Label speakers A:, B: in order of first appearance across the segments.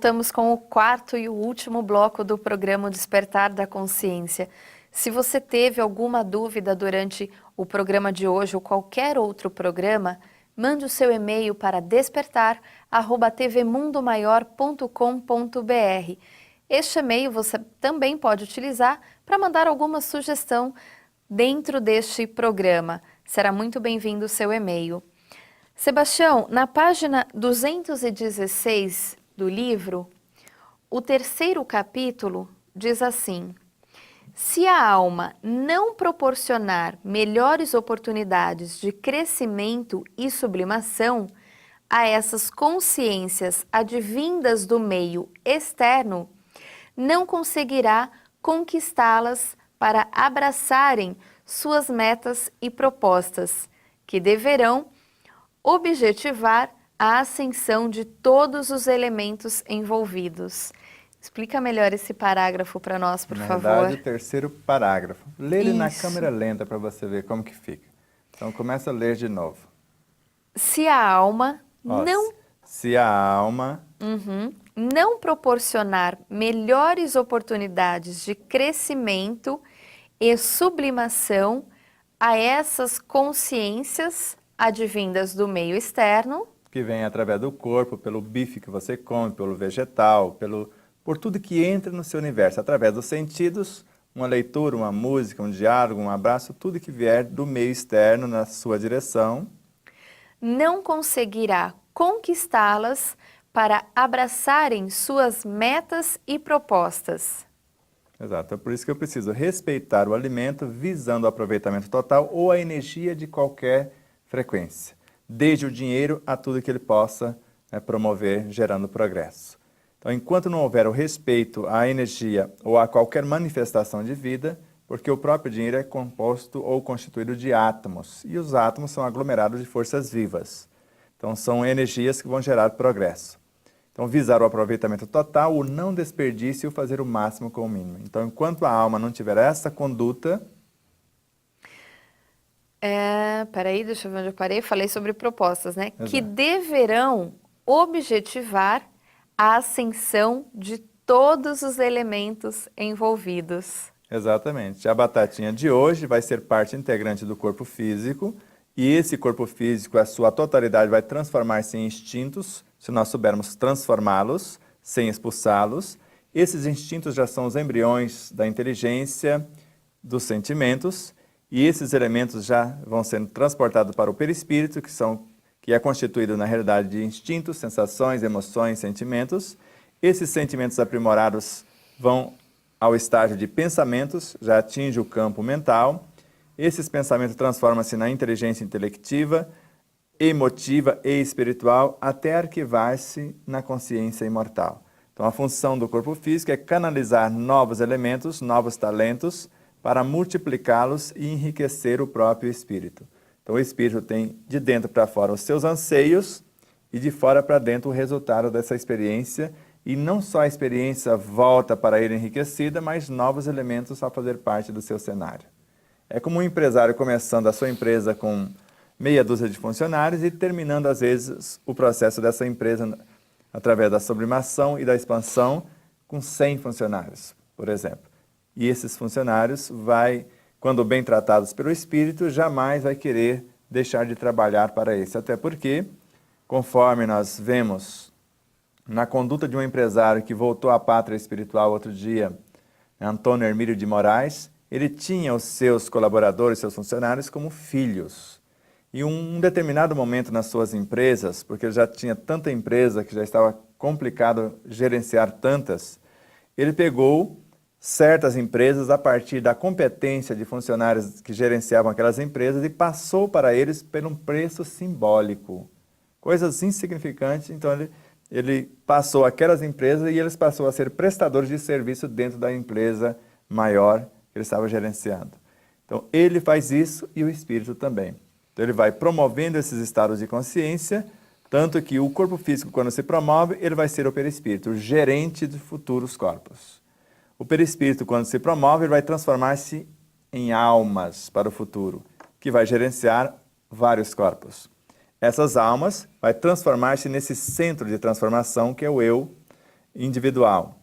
A: voltamos com o quarto e o último bloco do programa Despertar da Consciência. Se você teve alguma dúvida durante o programa de hoje ou qualquer outro programa, mande o seu e-mail para despertar@tvmundomaior.com.br. Este e-mail você também pode utilizar para mandar alguma sugestão dentro deste programa. Será muito bem-vindo o seu e-mail. Sebastião, na página 216 do livro, o terceiro capítulo diz assim: se a alma não proporcionar melhores oportunidades de crescimento e sublimação a essas consciências advindas do meio externo, não conseguirá conquistá-las para abraçarem suas metas e propostas, que deverão objetivar a ascensão de todos os elementos envolvidos. Explica melhor esse parágrafo para nós, por favor.
B: Na verdade, o terceiro parágrafo. Lê ele na
A: Isso.
B: câmera lenta para você ver como que fica. Então, começa a ler de novo.
A: Se a alma
B: Ó,
A: não...
B: Se a alma
A: não proporcionar melhores oportunidades de crescimento e sublimação a essas consciências advindas do meio externo,
B: que vem através do corpo, pelo bife que você come, pelo vegetal, por tudo que entra no seu universo, através dos sentidos, uma leitura, uma música, um diálogo, um abraço, tudo que vier do meio externo na sua direção,
A: não conseguirá conquistá-las para abraçarem suas metas e propostas.
B: Exato, é por isso que eu preciso respeitar o alimento visando o aproveitamento total ou a energia de qualquer frequência, desde o dinheiro a tudo que ele possa promover, gerando progresso. Então, enquanto não houver o respeito à energia ou a qualquer manifestação de vida, porque o próprio dinheiro é composto ou constituído de átomos, e os átomos são aglomerados de forças vivas. Então, são energias que vão gerar progresso. Então, visar o aproveitamento total, o não desperdício e o fazer o máximo com o mínimo. Então, enquanto a alma não tiver essa conduta...
A: Peraí, deixa eu ver onde eu parei. Falei sobre propostas, né?
B: Exato.
A: Que deverão objetivar a ascensão de todos os elementos envolvidos.
B: Exatamente. A batatinha de hoje vai ser parte integrante do corpo físico, e esse corpo físico, a sua totalidade, vai transformar-se em instintos, se nós soubermos transformá-los, sem expulsá-los. Esses instintos já são os embriões da inteligência, dos sentimentos, e esses elementos já vão sendo transportados para o perispírito, que é constituído, na realidade, de instintos, sensações, emoções, sentimentos. Esses sentimentos aprimorados vão ao estágio de pensamentos, já atinge o campo mental. Esses pensamentos transformam-se na inteligência intelectiva, emotiva e espiritual, até arquivar-se na consciência imortal. Então, a função do corpo físico é canalizar novos elementos, novos talentos, para multiplicá-los e enriquecer o próprio espírito. Então, o espírito tem de dentro para fora os seus anseios e de fora para dentro o resultado dessa experiência. E não só a experiência volta para ele enriquecida, mas novos elementos a fazer parte do seu cenário. É como um empresário começando a sua empresa com meia dúzia de funcionários e terminando, às vezes, o processo dessa empresa através da sublimação e da expansão com 100 funcionários, por exemplo. E esses funcionários, quando bem tratados pelo espírito, jamais vai querer deixar de trabalhar para esse. Até porque, conforme nós vemos na conduta de um empresário que voltou à pátria espiritual outro dia, Antônio Hermílio de Moraes, ele tinha os seus colaboradores, seus funcionários como filhos. E um determinado momento nas suas empresas, porque ele já tinha tanta empresa que já estava complicado gerenciar tantas, ele pegou certas empresas a partir da competência de funcionários que gerenciavam aquelas empresas e passou para eles por um preço simbólico. Coisas insignificantes, então ele passou aquelas empresas e eles passaram a ser prestadores de serviço dentro da empresa maior que ele estava gerenciando. Então, ele faz isso e o espírito também. Então, ele vai promovendo esses estados de consciência, tanto que o corpo físico, quando se promove, ele vai ser o perispírito, o gerente de futuros corpos. O perispírito, quando se promove, ele vai transformar-se em almas para o futuro, que vai gerenciar vários corpos. Essas almas vai transformar-se nesse centro de transformação que é o eu, individual.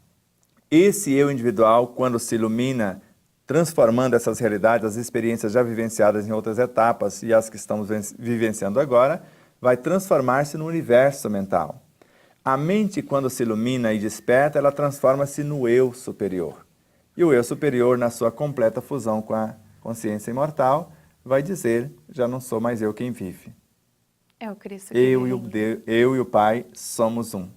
B: Esse eu individual, quando se ilumina, transformando essas realidades, as experiências já vivenciadas em outras etapas e as que estamos vivenciando agora, vai transformar-se no universo mental. A mente, quando se ilumina e desperta, ela transforma-se no eu superior. E o eu superior, na sua completa fusão com a consciência imortal, vai dizer, já não sou mais eu quem vive.
A: É o Cristo que vive em mim.
B: Eu e o Pai somos um.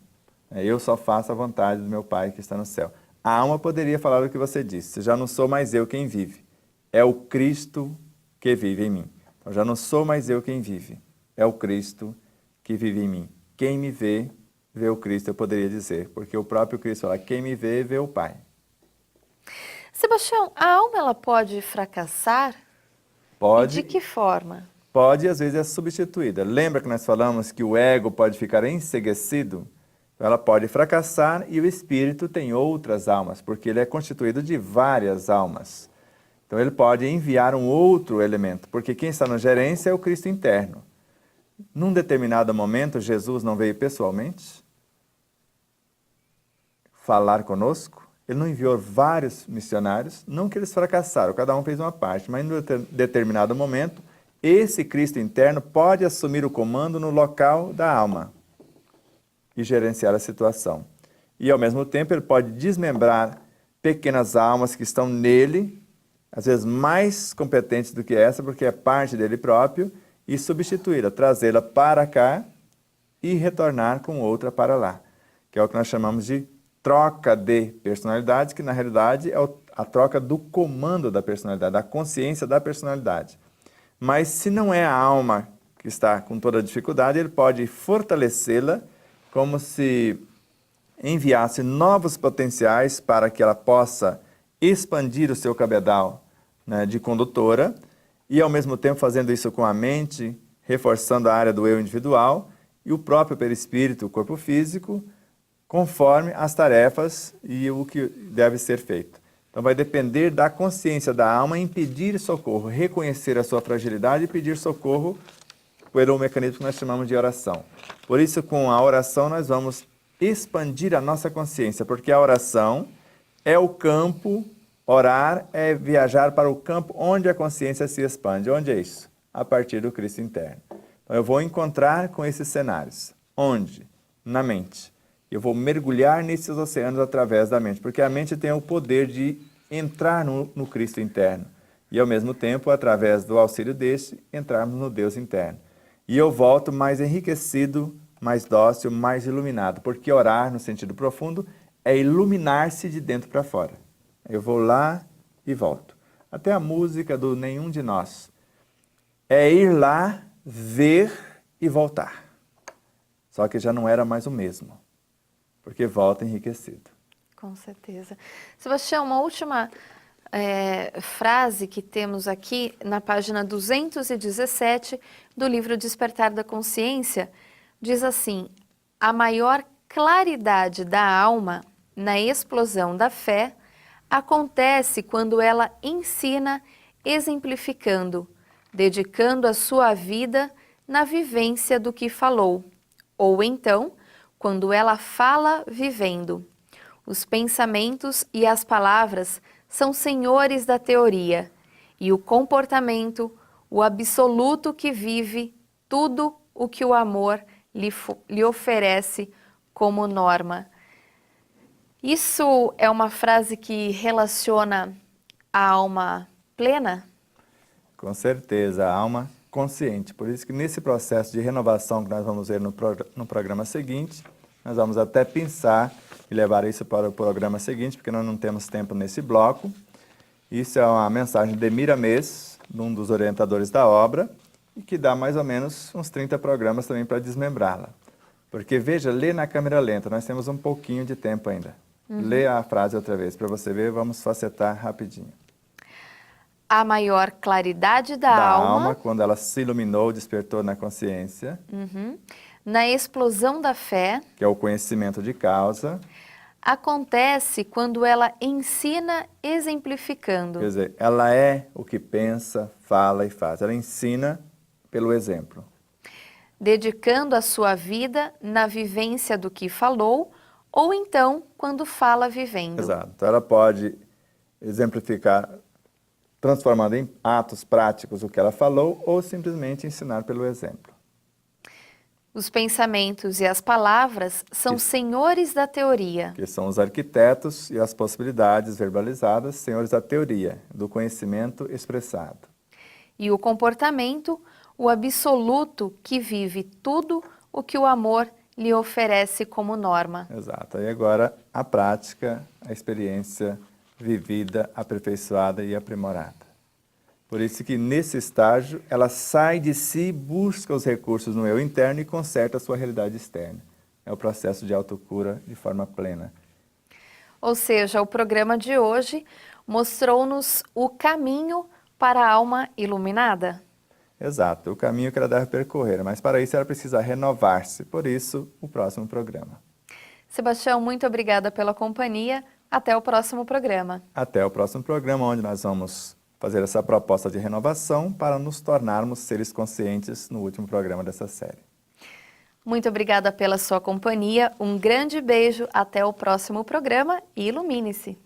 B: Eu só faço a vontade do meu Pai que está no céu. A alma poderia falar o que você disse, já não sou mais eu quem vive. É o Cristo que vive em mim. Então, já não sou mais eu quem vive. É o Cristo que vive em mim. Quem me vê, vê o Cristo, eu poderia dizer. Porque o próprio Cristo fala, quem me vê, vê o Pai.
A: Sebastião, a alma ela pode fracassar?
B: Pode.
A: E de que forma?
B: Pode, às vezes, é substituída. Lembra que nós falamos que o ego pode ficar enceguecido? Ela pode fracassar e o espírito tem outras almas, porque ele é constituído de várias almas. Então ele pode enviar um outro elemento, porque quem está na gerência é o Cristo interno. Num determinado momento, Jesus não veio pessoalmente falar conosco. Ele não enviou vários missionários, não que eles fracassaram, cada um fez uma parte, mas em determinado momento, esse Cristo interno pode assumir o comando no local da alma e gerenciar a situação. E, ao mesmo tempo, ele pode desmembrar pequenas almas que estão nele, às vezes mais competentes do que essa, porque é parte dele próprio, e substituí-la, trazê-la para cá e retornar com outra para lá, que é o que nós chamamos de troca de personalidades, que na realidade é a troca do comando da personalidade, da consciência da personalidade. Mas se não é a alma que está com toda a dificuldade, ele pode fortalecê-la como se enviasse novos potenciais para que ela possa expandir o seu cabedal, né, de condutora, e ao mesmo tempo fazendo isso com a mente, reforçando a área do eu individual e o próprio perispírito, o corpo físico, conforme as tarefas e o que deve ser feito. Então vai depender da consciência da alma em pedir socorro, reconhecer a sua fragilidade e pedir socorro pelo mecanismo que nós chamamos de oração. Por isso, com a oração, nós vamos expandir a nossa consciência, porque a oração é o campo, orar é viajar para o campo onde a consciência se expande. Onde é isso? A partir do Cristo interno. Então, eu vou encontrar com esses cenários. Onde? Na mente. Eu vou mergulhar nesses oceanos através da mente, porque a mente tem o poder de entrar no Cristo interno. E, ao mesmo tempo, através do auxílio deste, entrarmos no Deus interno. E eu volto mais enriquecido, mais dócil, mais iluminado, porque orar, no sentido profundo, é iluminar-se de dentro para fora. Eu vou lá e volto. Até a música do Nenhum de Nós é ir lá, ver e voltar. Só que já não era mais o mesmo, porque volta enriquecido.
A: Com certeza. Sebastião, uma última frase que temos aqui na página 217 do livro Despertar da Consciência, diz assim: a maior claridade da alma na explosão da fé acontece quando ela ensina exemplificando, dedicando a sua vida na vivência do que falou, ou então, quando ela fala vivendo. Os pensamentos e as palavras são senhores da teoria, e o comportamento, o absoluto que vive tudo o que o amor lhe oferece como norma. Isso é uma frase que relaciona a alma plena?
B: Com certeza, a alma consciente. Por isso que nesse processo de renovação que nós vamos ver no programa seguinte, nós vamos até pensar e levar isso para o programa seguinte, porque nós não temos tempo nesse bloco. Isso é uma mensagem de Miramês, de um dos orientadores da obra, e que dá mais ou menos uns 30 programas também para desmembrá-la. Porque, veja, lê na câmera lenta, nós temos um pouquinho de tempo ainda. Lê a frase outra vez, para você ver, vamos facetar rapidinho.
A: A maior claridade da alma,
B: quando ela se iluminou, despertou na consciência,
A: na explosão da fé,
B: que é o conhecimento de causa,
A: acontece quando ela ensina exemplificando.
B: quer dizer, ela é o que pensa, fala e faz. Ela ensina pelo exemplo.
A: Dedicando a sua vida na vivência do que falou, ou então quando fala vivendo.
B: Exato. Então ela pode exemplificar, transformando em atos práticos o que ela falou, ou simplesmente ensinar pelo exemplo.
A: Os pensamentos e as palavras são senhores da teoria.
B: Que são os arquitetos e as possibilidades verbalizadas, senhores da teoria, do conhecimento expressado.
A: E o comportamento, o absoluto que vive tudo o que o amor lhe oferece como norma.
B: Exato. E agora a prática, a experiência vivida, aperfeiçoada e aprimorada. Por isso que nesse estágio ela sai de si, busca os recursos no eu interno e conserta a sua realidade externa. É o processo de autocura de forma plena.
A: Ou seja, o programa de hoje mostrou-nos o caminho para a alma iluminada.
B: Exato, o caminho que ela deve percorrer, mas para isso ela precisa renovar-se. Por isso, o próximo programa.
A: Sebastião, muito obrigada pela companhia. Até o próximo programa.
B: Até o próximo programa, onde nós vamos fazer essa proposta de renovação para nos tornarmos seres conscientes no último programa dessa série.
A: Muito obrigada pela sua companhia. Um grande beijo. Até o próximo programa e ilumine-se.